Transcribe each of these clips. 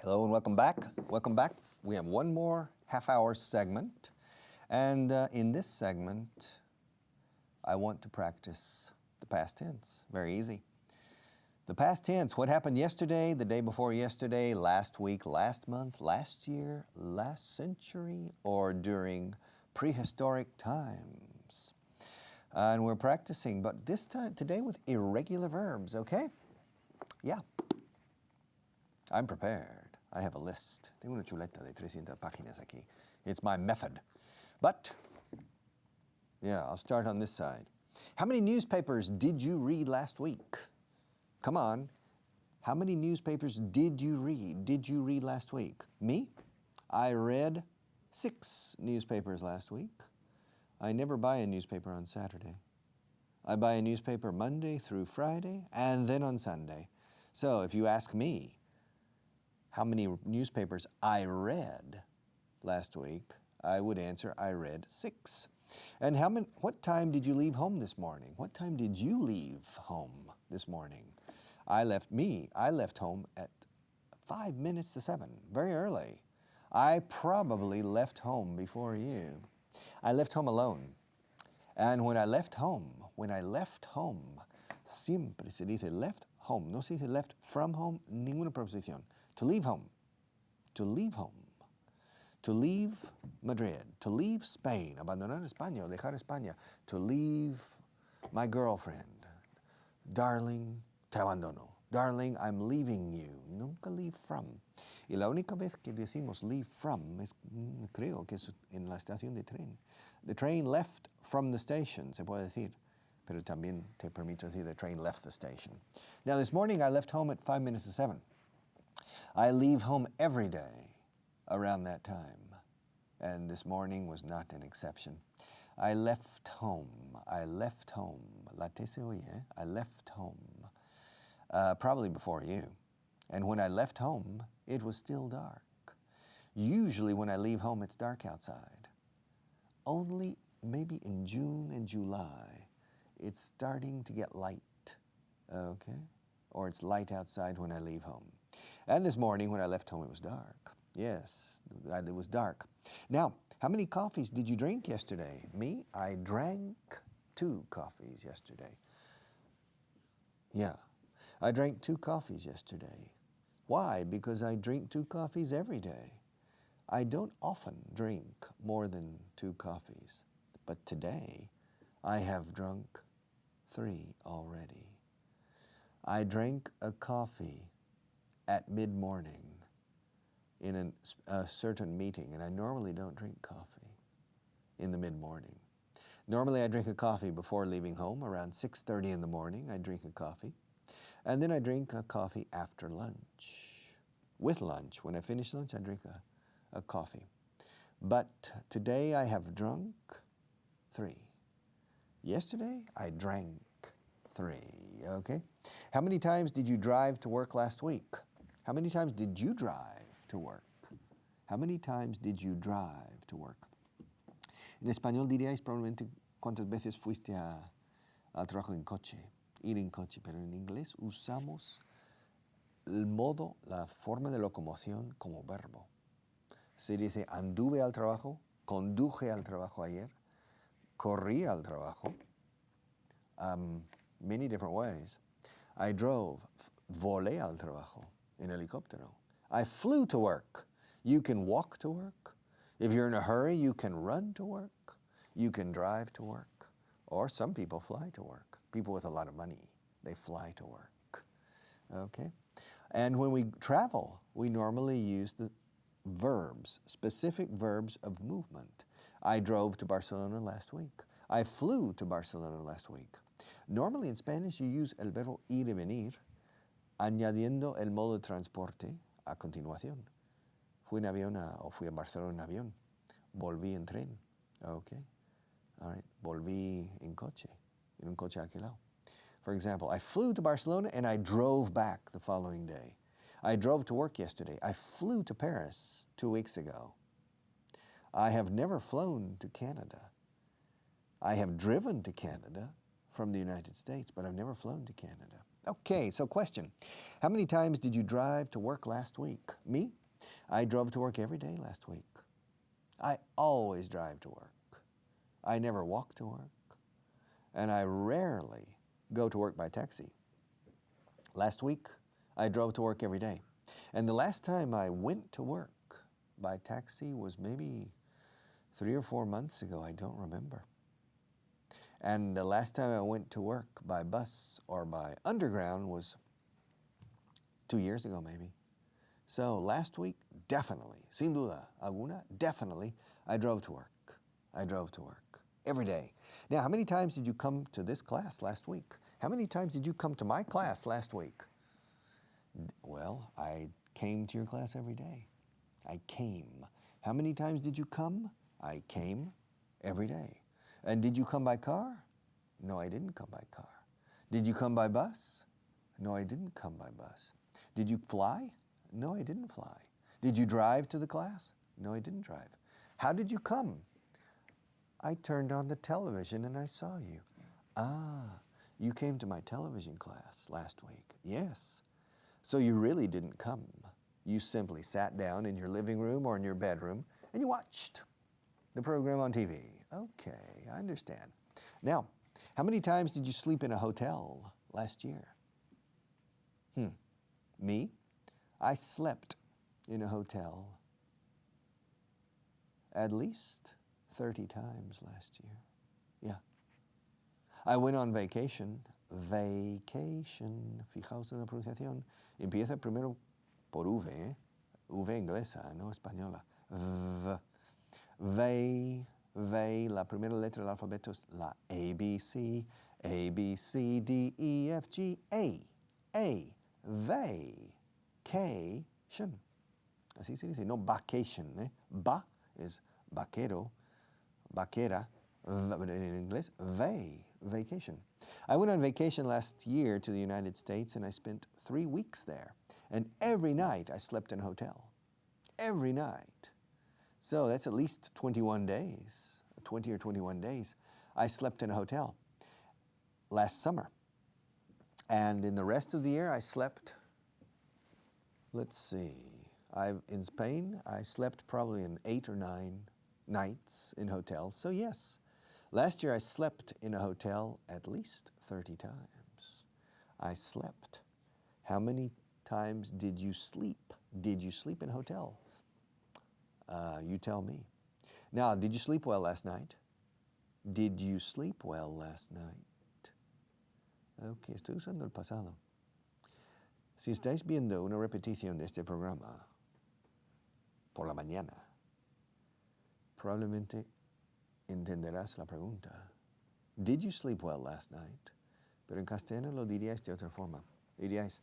Hello and welcome back. Welcome back. We have one more half-hour segment. And in this segment, I want to practice the past tense. Very easy. The past tense, what happened yesterday, the day before yesterday, last week, last month, last year, last century, or during prehistoric times. And we're practicing, but this time, today with irregular verbs, okay? Yeah. I'm prepared. I have a list. Tengo una chuleta de 300 páginas aquí. It's my method. But, yeah, I'll start on this side. How many newspapers did you read last week? Come on. How many newspapers did you read? Did you read last week? Me? I read 6 newspapers last week. I never buy a newspaper on Saturday. I buy a newspaper Monday through Friday and then on Sunday. So if you ask me how many newspapers I read last week, I would answer I read 6. And what time did you leave home this morning? What time did you leave home this morning? I left home at 5 minutes to 7, very early. I probably left home before you. I left home alone. And when I left home, siempre se dice left home. No se dice left from home, ninguna preposición. To leave home. To leave home. To leave Madrid. To leave Spain. Abandonar España o dejar España. To leave my girlfriend. Darling, te abandono. Darling, I'm leaving you. Nunca leave from. Y la única vez que decimos leave from es, creo que es en la estación de tren. The train left from the station, se puede decir. Pero también te permito decir the train left the station. Now this morning I left home at 5 minutes to 7. I leave home every day around that time. And this morning was not an exception. I left home. La T se oye, eh? I left home. Probably before you. And when I left home, it was still dark. Usually when I leave home, it's dark outside. Only maybe in June and July, it's starting to get light, okay? Or it's light outside when I leave home. And this morning when I left home, it was dark. Yes, it was dark. Now, how many coffees did you drink yesterday? Me, I drank 2 coffees yesterday. Yeah, I drank 2 coffees yesterday. Why? Because I drink 2 coffees every day. I don't often drink more than 2 coffees. But today, I have drunk 3 already. I drank a coffee at mid-morning in a certain meeting, and I normally don't drink coffee in the mid-morning. Normally I drink a coffee before leaving home, around 6:30 in the morning I drink a coffee, and then I drink a coffee after lunch. With lunch, when I finish lunch, I drink a coffee. But today I have drunk 3. Yesterday I drank 3, okay? How many times did you drive to work last week? How many times did you drive to work? How many times did you drive to work? En español diríais probablemente cuántas veces fuiste al trabajo en coche, ir en coche, pero en inglés usamos el modo, la forma de locomoción como verbo. Se dice anduve al trabajo, conduje al trabajo ayer, corrí al trabajo, many different ways. I drove, volé al trabajo en helicóptero. I flew to work. You can walk to work. If you're in a hurry, you can run to work. You can drive to work. Or some people fly to work. People with a lot of money, they fly to work. Okay? And when we travel, we normally use the verbs, specific verbs of movement. I drove to Barcelona last week. I flew to Barcelona last week. Normally in Spanish you use el verbo ir y venir, añadiendo el modo de transporte a continuación. Fui en avión o fui a Barcelona en avión. Volví en tren. Okay. All right. Volví en coche. En un coche alquilado. For example, I flew to Barcelona and I drove back the following day. I drove to work yesterday. I flew to Paris 2 weeks ago. I have never flown to Canada. I have driven to Canada from the United States, but I've never flown to Canada. Okay, so question. How many times did you drive to work last week? Me? I drove to work every day last week. I always drive to work. I never walk to work. And I rarely go to work by taxi. Last week, I drove to work every day. And the last time I went to work by taxi was maybe 3 or 4 months ago. I don't remember. And the last time I went to work by bus or by underground was 2 years ago maybe. So last week, definitely, sin duda alguna, definitely, I drove to work. I drove to work every day. Now, how many times did you come to this class last week? How many times did you come to my class last week? Well, I came to your class every day. I came. How many times did you come? I came every day. And did you come by car? No, I didn't come by car. Did you come by bus? No, I didn't come by bus. Did you fly? No, I didn't fly. Did you drive to the class? No, I didn't drive. How did you come? I turned on the television and I saw you. Ah, you came to my television class last week. Yes. So you really didn't come. You simply sat down in your living room or in your bedroom and you watched the program on TV. Okay, I understand. Now, how many times did you sleep in a hotel last year? Me? I slept in a hotel at least 30 times last year. Yeah. I went on vacation. Vacation. Fijaos en la pronunciación. Empieza primero por V, ¿eh? V inglesa, no española. La primera letra del alfabeto es la A, B, C, D, E, F, G, A. Vacation. Así se dice, no vacation. ¿eh? Va es vaquero, vaquera, but in English, vacation. I went on vacation last year to the United States and I spent 3 weeks there. And every night I slept in a hotel. Every night. So that's at least 21 days, 20 or 21 days, I slept in a hotel last summer. And in the rest of the year, I slept, let's see, in Spain, I slept probably in 8 or 9 nights in hotels. So yes, last year I slept in a hotel at least 30 times. I slept. How many times did you sleep? Did you sleep in a hotel? You tell me. Now, did you sleep well last night? Did you sleep well last night? Ok, estoy usando el pasado. Si estáis viendo una repetición de este programa por la mañana, probablemente entenderás la pregunta. Did you sleep well last night? Pero en castellano lo diríais de otra forma. Diríais,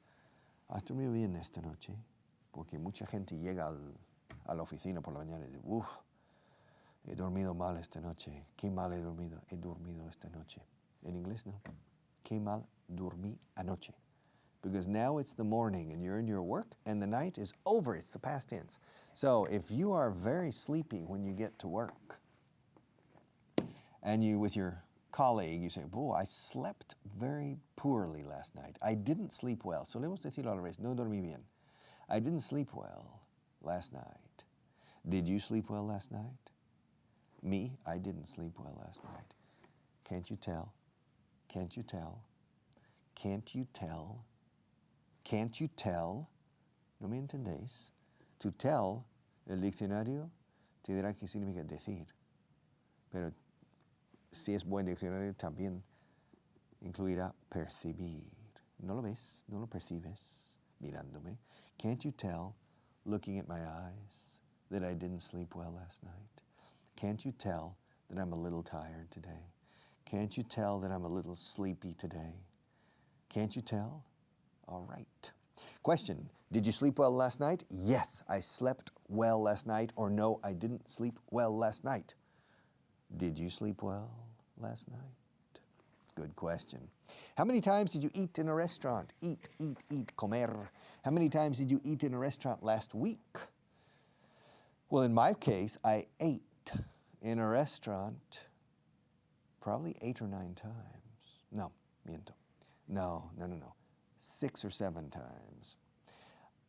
¿has dormido bien esta noche? Porque mucha gente llega a la oficina por la mañana y dice, he dormido mal esta noche. Qué mal he dormido esta noche. En inglés no. Qué mal dormí anoche. Because now it's the morning and you're in your work and the night is over. It's the past tense. So if you are very sleepy when you get to work and you with your colleague, you say, I slept very poorly last night. I didn't sleep well. Solemos decirlo al revés, no dormí bien. I didn't sleep well last night. Did you sleep well last night? Me, I didn't sleep well last night. Can't you tell? Can't you tell? Can't you tell? Can't you tell? ¿No me entendéis? To tell, el diccionario te dirá que significa decir. Pero si es buen diccionario, también incluirá percibir. ¿No lo ves? ¿No lo percibes? Mirándome. Can't you tell, looking at my eyes, that I didn't sleep well last night? Can't you tell that I'm a little tired today? Can't you tell that I'm a little sleepy today? Can't you tell? All right. Question, did you sleep well last night? Yes, I slept well last night. Or no, I didn't sleep well last night. Did you sleep well last night? Good question. How many times did you eat in a restaurant? Eat, comer. How many times did you eat in a restaurant last week? Well, in my case, I ate in a restaurant probably 8 or 9 times. No, miento. No. 6 or 7 times.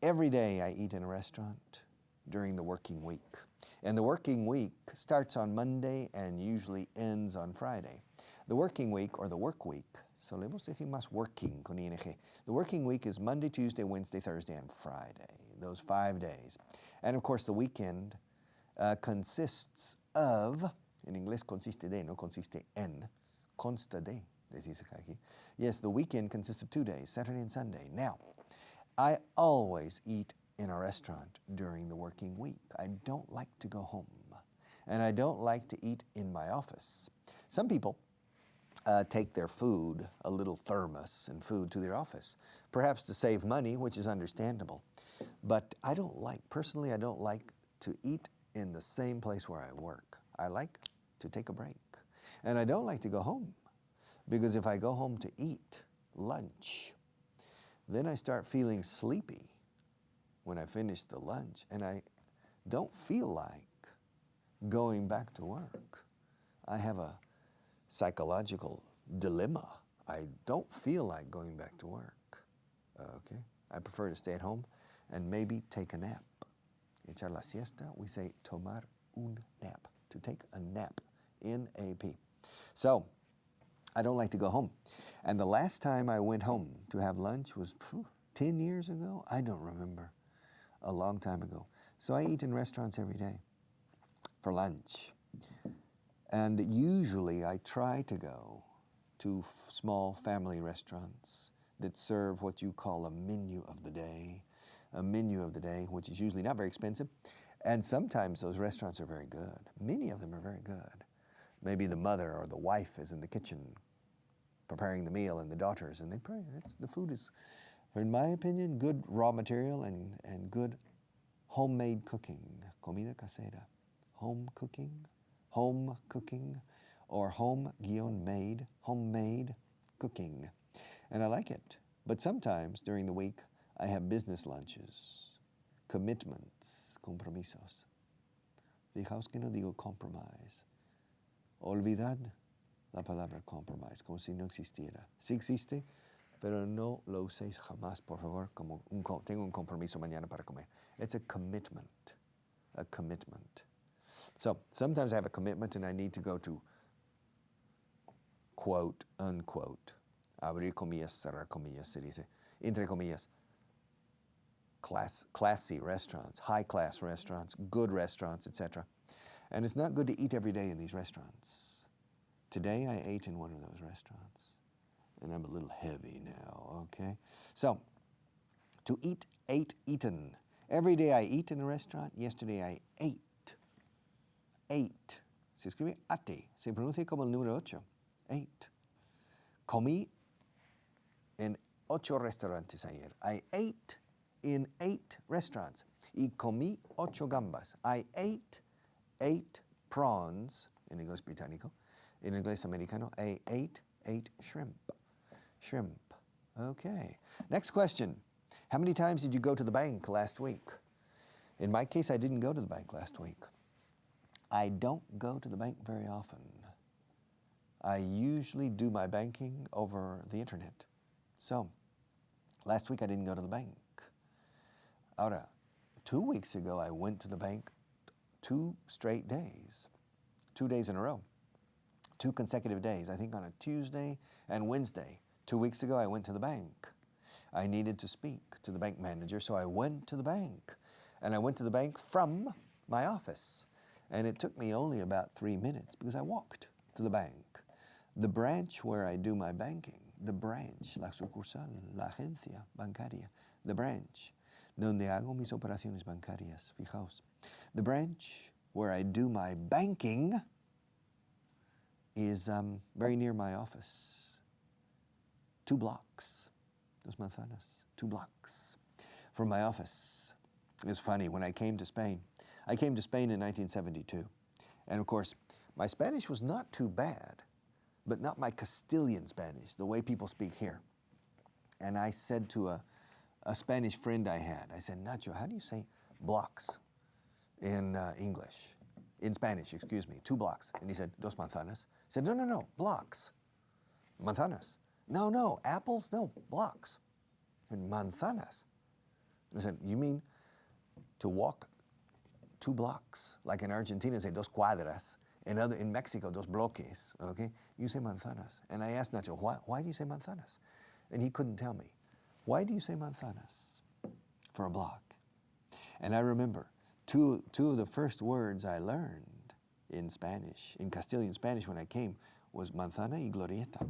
Every day I eat in a restaurant during the working week. And the working week starts on Monday and usually ends on Friday. The working week, or the work week, solemos decir más working con ing. The working week is Monday, Tuesday, Wednesday, Thursday, and Friday, those 5 days. And of course the weekend consists of, en inglés consiste de, no consiste en, consta de, decís aquí. Yes, the weekend consists of 2 days, Saturday and Sunday. Now, I always eat in a restaurant during the working week. I don't like to go home, and I don't like to eat in my office. Some people take their food, a little thermos and food, to their office, perhaps to save money, which is understandable. But I don't like, personally, I don't like to eat in the same place where I work. I like to take a break. And I don't like to go home, because if I go home to eat lunch, then I start feeling sleepy when I finish the lunch, and I don't feel like going back to work. I have a psychological dilemma. I don't feel like going back to work. Okay? I prefer to stay at home and maybe take a nap. Echar la siesta, we say tomar un nap, to take a nap, N-A-P. So, I don't like to go home. And the last time I went home to have lunch was 10 years ago? I don't remember. A long time ago. So I eat in restaurants every day for lunch. And usually I try to go to small family restaurants that serve what you call a menu of the day. A menu of the day, which is usually not very expensive. And sometimes those restaurants are very good. Many of them are very good. Maybe the mother or the wife is in the kitchen preparing the meal, and the daughters, and they pray. The food is, in my opinion, good raw material and good homemade cooking, comida casera, home cooking, or home-made, homemade cooking. And I like it. But sometimes during the week, I have business lunches, commitments, compromisos. Fijaos que no digo compromise. Olvidad la palabra compromise, como si no existiera. Sí existe, pero no lo uséis jamás, por favor, como tengo un compromiso mañana para comer. It's a commitment, a commitment. So sometimes I have a commitment and I need to go to, quote, unquote, abrir comillas, cerrar comillas, se dice, entre comillas, classy restaurants, high-class restaurants, good restaurants, etc. And it's not good to eat every day in these restaurants. Today I ate in one of those restaurants, and I'm a little heavy now, okay? So, to eat, eaten. Every day I eat in a restaurant. Yesterday I ate. Se escribe ate, se pronuncia como el número 8. Ate. Comí en 8 restaurantes ayer. I ate in 8 restaurants. Y comí 8 gambas. I ate 8 prawns, en inglés británico. In inglés americano, I ate 8 shrimp. Shrimp. Okay. Next question. How many times did you go to the bank last week? In my case, I didn't go to the bank last week. I don't go to the bank very often. I usually do my banking over the internet. So, last week I didn't go to the bank. Ahora, 2 weeks ago I went to the bank 2 straight days. 2 days in a row. 2 consecutive days, I think on a Tuesday and Wednesday. 2 weeks ago, I went to the bank. I needed to speak to the bank manager, so I went to the bank. And I went to the bank from my office. And it took me only about 3 minutes because I walked to the bank. The branch where I do my banking, the branch, la sucursal, la agencia bancaria, the branch, donde hago mis operaciones bancarias, fijaos. The branch where I do my banking is very near my office. 2 blocks, dos manzanas, 2 blocks from my office. It's funny, when I came to Spain in 1972. And of course, my Spanish was not too bad, but not my Castilian Spanish, the way people speak here. And I said to a Spanish friend I had, I said, Nacho, how do you say blocks in English? In Spanish, excuse me, 2 blocks. And he said, dos manzanas. I said, no, blocks. Manzanas. No, apples, no, blocks. And manzanas. I said, you mean to walk 2 blocks, like in Argentina, say 2 cuadras, in Mexico, 2 bloques, okay? You say manzanas. And I asked Nacho, why do you say manzanas? And he couldn't tell me. Why do you say manzanas for a block? And I remember two of the first words I learned in Spanish, in Castilian Spanish when I came, was manzana y glorieta.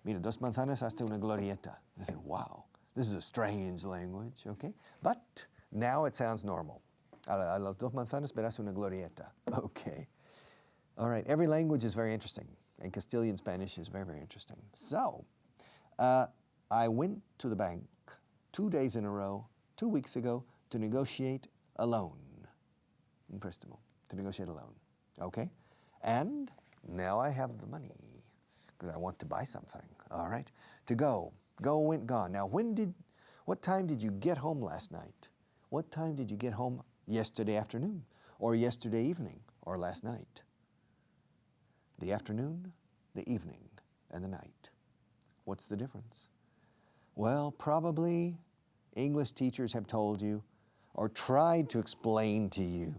Mira, 2 manzanas hasta una glorieta. I said, wow, this is a strange language, okay? But now it sounds normal. A las 2 manzanas verás una glorieta. Okay. All right, every language is very interesting, and Castilian Spanish is very, very interesting. So, I went to the bank 2 days in a row, 2 weeks ago, to negotiate a loan. Un préstamo, to negotiate a loan, okay? And now I have the money, because I want to buy something, all right? To go, went, gone. Now, what time did you get home last night? What time did you get home yesterday afternoon, or yesterday evening, or last night? The afternoon, the evening, and the night. What's the difference? Well, probably English teachers have told you, or tried to explain to you,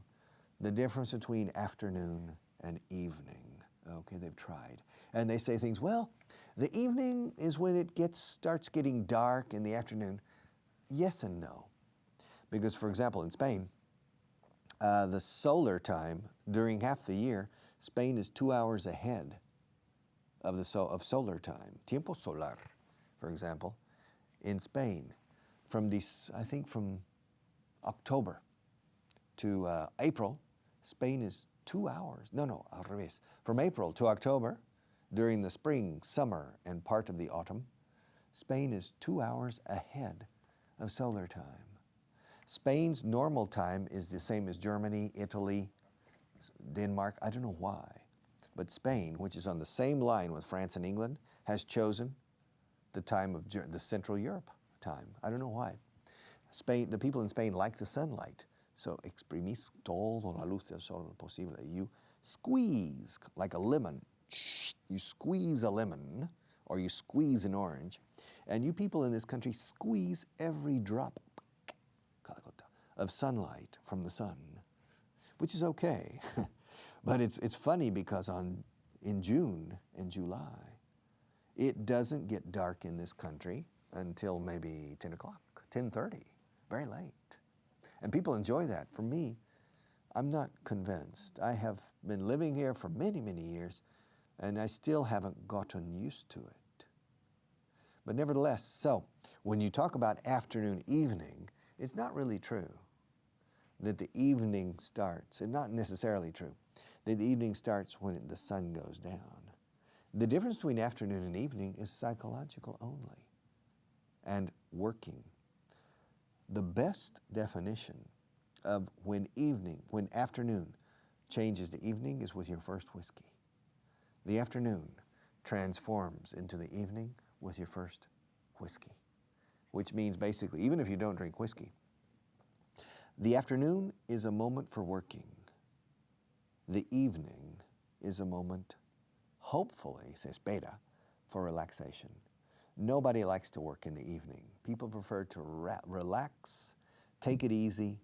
the difference between afternoon and evening. Okay, they've tried. And they say things, well, the evening is when it starts getting dark in the afternoon. Yes and no. Because, for example, in Spain, the solar time during half the year, Spain is 2 hours ahead of solar time. Tiempo solar, for example, in Spain, from October to April, Spain is 2 hours. No, al revés. From April to October, during the spring, summer, and part of the autumn, Spain is 2 hours ahead of solar time. Spain's normal time is the same as Germany, Italy, Denmark. I don't know why. But Spain, which is on the same line with France and England, has chosen the time of the Central Europe time. I don't know why. Spain, the people in Spain like the sunlight. So exprimís toda la luz del sol posible. You squeeze like a lemon. You squeeze a lemon, or you squeeze an orange, and you people in this country squeeze every drop of sunlight from the sun, which is okay. But it's funny because in June and July, it doesn't get dark in this country until maybe 10 o'clock, 10:30, very late. And people enjoy that. For me, I'm not convinced. I have been living here for many, many years, and I still haven't gotten used to it. But nevertheless, so when you talk about afternoon, evening, it's not really true that the evening starts. It's not necessarily true that the evening starts when the sun goes down. The difference between afternoon and evening is psychological only, and working. The best definition of when afternoon changes to evening is with your first whiskey. The afternoon transforms into the evening with your first whiskey, which means basically, even if you don't drink whiskey, the afternoon is a moment for working. The evening is a moment, hopefully, se espera, for relaxation. Nobody likes to work in the evening. People prefer to relax, take it easy,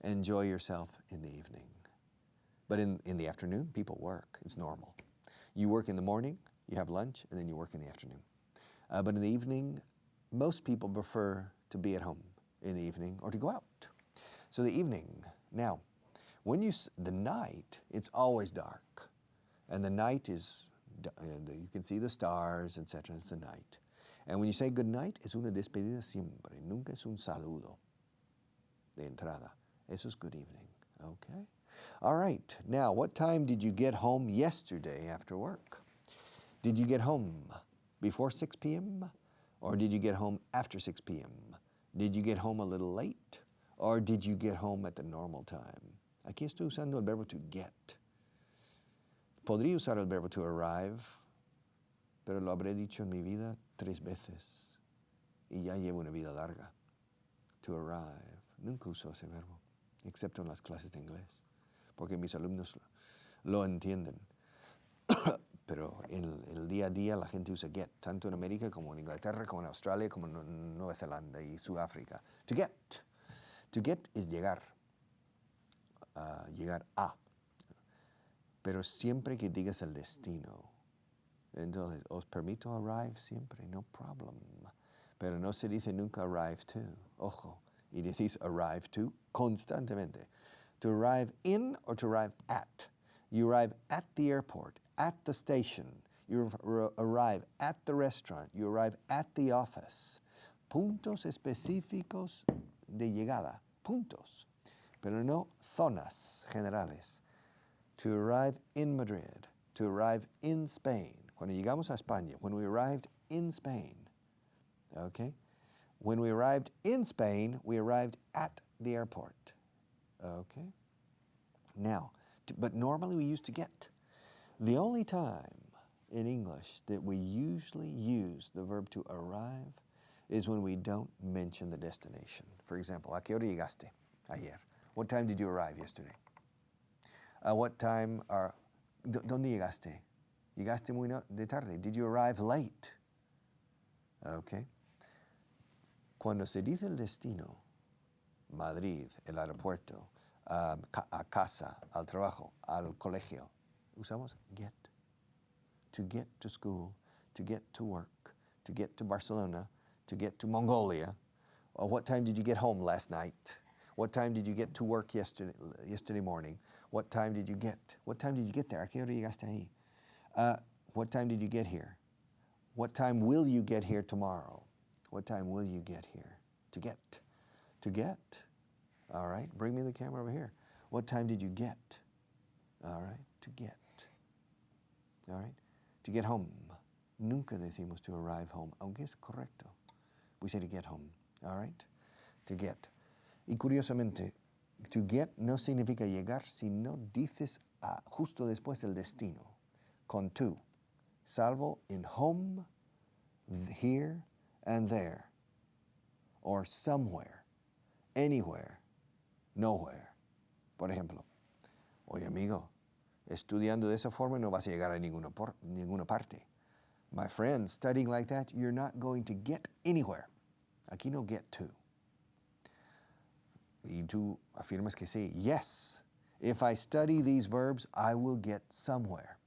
enjoy yourself in the evening. But in the afternoon, people work. It's normal. You work in the morning, you have lunch, and then you work in the afternoon. But in the evening, most people prefer to be at home in the evening or to go out. So the evening, now, the night, it's always dark. And the night is, you can see the stars, etc. It's the night. And when you say good night, es una despedida siempre. Nunca es un saludo de entrada. Eso es good evening, okay? All right, now, what time did you get home yesterday after work? Did you get home before 6 p.m.? Or did you get home after 6 p.m.? Did you get home a little late? Or did you get home at the normal time? Aquí estoy usando el verbo to get. Podría usar el verbo to arrive, pero lo habré dicho en mi vida 3 veces. Y ya llevo una vida larga. To arrive. Nunca uso ese verbo, excepto en las clases de inglés, porque mis alumnos lo entienden. pero en el día a día la gente usa get, tanto en América como en Inglaterra, como en Australia, como en Nueva Zelanda y Sudáfrica. To get. To get es llegar. Llegar a. Pero siempre que digas el destino. Entonces, os permito arrive siempre, no problem. Pero no se dice nunca arrive to. Ojo. Y decís arrive to constantemente. To arrive in or to arrive at. You arrive at the airport, at the station. You arrive at the restaurant. You arrive at the office. Puntos específicos de llegada. Puntos. Pero no zonas generales. To arrive in Madrid. To arrive in Spain. Cuando llegamos a España, when we arrived in Spain, okay? When we arrived in Spain, we arrived at the airport, okay? Now, but normally we use to get. The only time in English that we usually use the verb to arrive is when we don't mention the destination. For example, ¿a qué hora llegaste ayer? What time did you arrive yesterday? What time ¿dónde llegaste? Llegaste muy de tarde. Did you arrive late? Okay. Cuando se dice el destino, Madrid, el aeropuerto, a casa, al trabajo, al colegio, usamos get. To get to school, to get to work, to get to Barcelona, to get to Mongolia. Or what time did you get home last night? What time did you get to work yesterday morning? What time did you get? What time did you get there? ¿A qué hora llegaste ahí? What time did you get here? What time will you get here tomorrow? What time will you get here? To get. To get. All right, bring me the camera over here. What time did you get? All right, to get. All right, to get home. Nunca decimos to arrive home, aunque es correcto. We say to get home. All right, to get. Y curiosamente, to get no significa llegar si no dices justo después el destino. Con to, salvo in home, here, and there, or somewhere, anywhere, nowhere. Por ejemplo, oye amigo, estudiando de esa forma no vas a llegar a ninguna parte. My friend, studying like that, you're not going to get anywhere. Aquí no get to. Y tú afirmas que sí. Yes, if I study these verbs, I will get somewhere.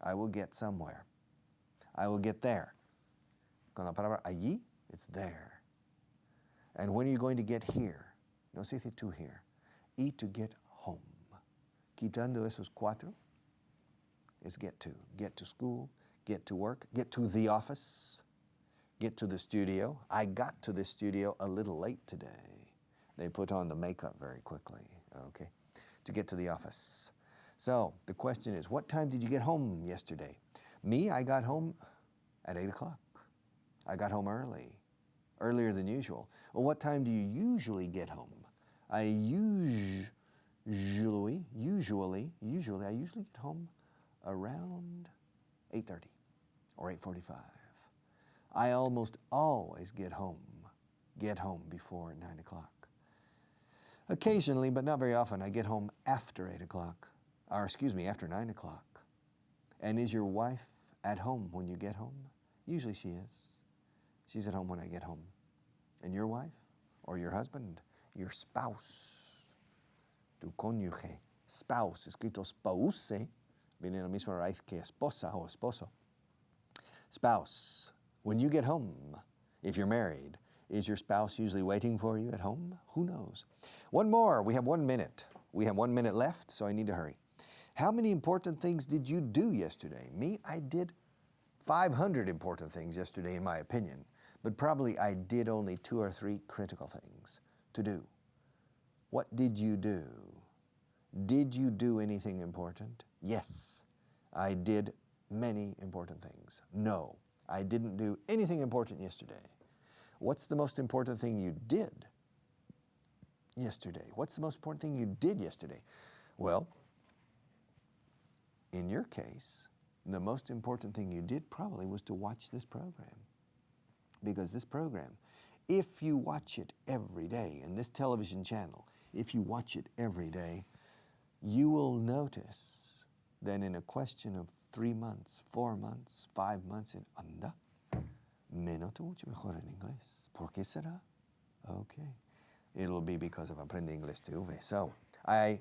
I will get somewhere. I will get there. Con la palabra allí, it's there. And when are you going to get here? No se dice to here. Y to get home. Quitando esos cuatro, es get to. Get to school, get to work, get to the office, get to the studio. I got to the studio a little late today. They put on the makeup very quickly, okay? To get to the office. So the question is, what time did you get home yesterday? Me, I got home at 8 o'clock. I got home early, earlier than usual. Well, what time do you usually get home? I usually get home around 8:30 or 8:45. I almost always get home before 9 o'clock. Occasionally, but not very often, I get home after 8 o'clock. After 9 o'clock. And is your wife at home when you get home? Usually she is. She's at home when I get home. And your wife? Or your husband? Your spouse? Tu cónyuge. Spouse, escrito spouse, viene en la misma raíz que esposa o esposo. Spouse. When you get home, if you're married, is your spouse usually waiting for you at home? Who knows? One more. We have 1 minute. We have 1 minute left, so I need to hurry. How many important things did you do yesterday? Me, I did 500 important things yesterday, in my opinion, but probably I did only 2 or 3 critical things to do. What did you do? Did you do anything important? Yes, I did many important things. No, I didn't do anything important yesterday. What's the most important thing you did yesterday? What's the most important thing you did yesterday? Well, in your case, the most important thing you did probably was to watch this program. Because this program, if you watch it every day, and this television channel, if you watch it every day, you will notice that in a question of 3 months, 4 months, 5 months, and anda, me noto mucho mejor en inglés. ¿Por qué será? Okay. It'll be because of Aprende Inglés TV. So, I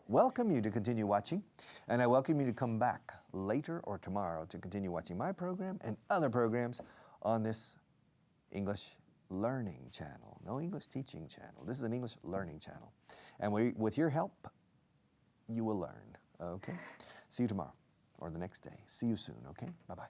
welcome you to continue watching, and I welcome you to come back later or tomorrow to continue watching my program and other programs on this English learning channel. No English teaching channel. This is an English learning channel. And with your help, you will learn. Okay? See you tomorrow or the next day. See you soon, okay? Bye-bye.